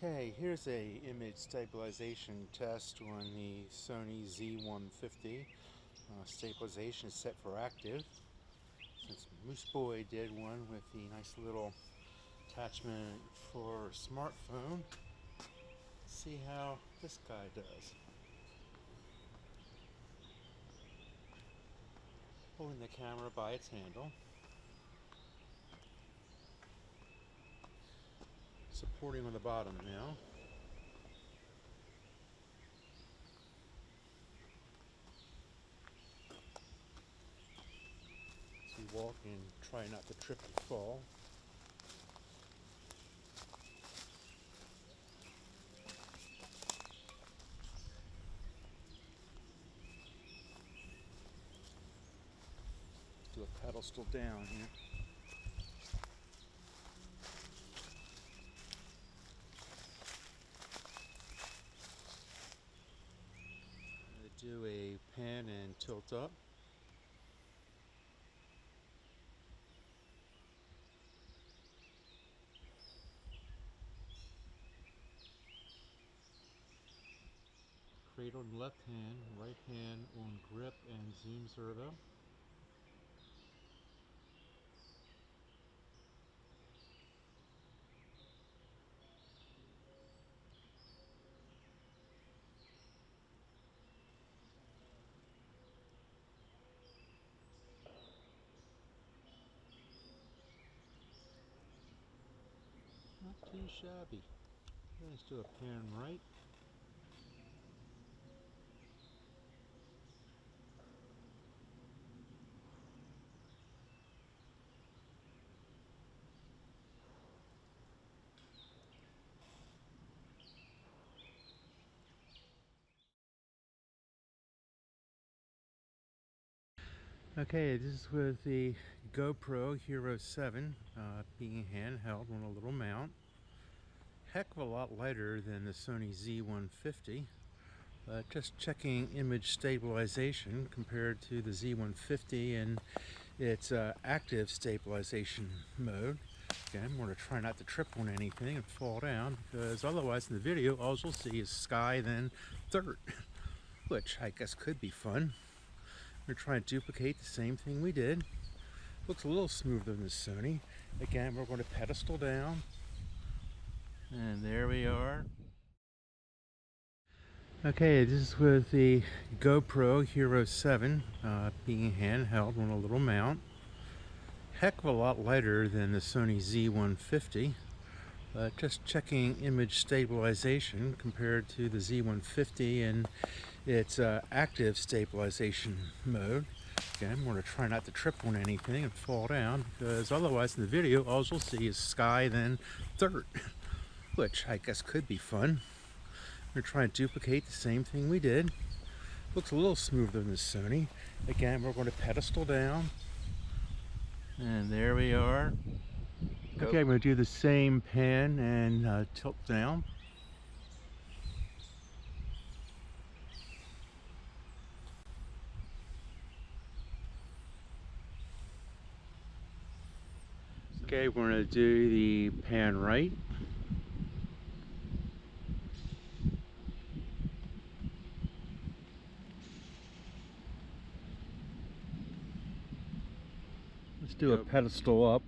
Okay, here's a image stabilization test on the Sony Z150. Stabilization is set for active. Since Moose Boy did one with the nice little attachment for a smartphone, let's see how this guy does. Holding the camera by its handle. Supporting on the bottom now. So you walk and try not to trip and fall. Do a pedestal down here. Do a pan and tilt up. Cradle in left hand, right hand on grip and zoom servo. Not too shabby. Let's do a pan right. Okay, this is with the GoPro7 being handheld on a little mount. Heck of a lot lighter than the Sony Z150. Just checking image stabilization compared to the Z150 and its active stabilization mode. Again, I'm going to try not to trip on anything and fall down, because otherwise in the video all you'll see is sky then dirt, which I guess could be fun. We're trying to duplicate the same thing we did. Looks a little smoother than the Sony. Again, we're going to pedestal down, and there we are. Okay, this is with the GoPro7 being handheld on a little mount. Heck of a lot lighter than the Sony Z150. Just checking image stabilization compared to the Z150 and its active stabilization mode. Again, I'm going to try not to trip on anything and fall down, because otherwise in the video all you'll see is sky then dirt, which I guess could be fun. We're trying to duplicate the same thing we did. Looks a little smoother than the Sony. Again, we're going to pedestal down, and there we are. Okay, I'm going to do the same pan and tilt down. Okay, we're going to do the pan right. Let's do a pedestal up.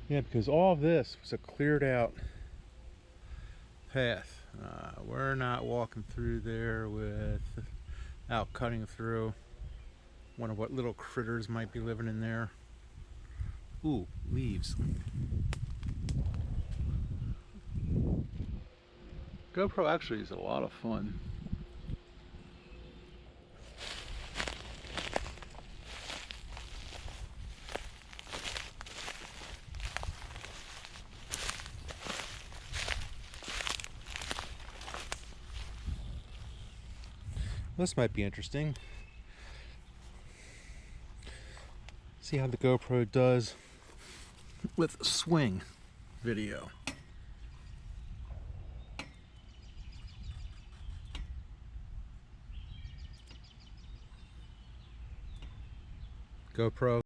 Yeah, because all of this was a cleared out path. We're not walking through there without cutting through. Wonder what little critters might be living in there. Ooh, leaves. GoPro actually is a lot of fun. This might be interesting. See how the GoPro does with swing video. GoPro.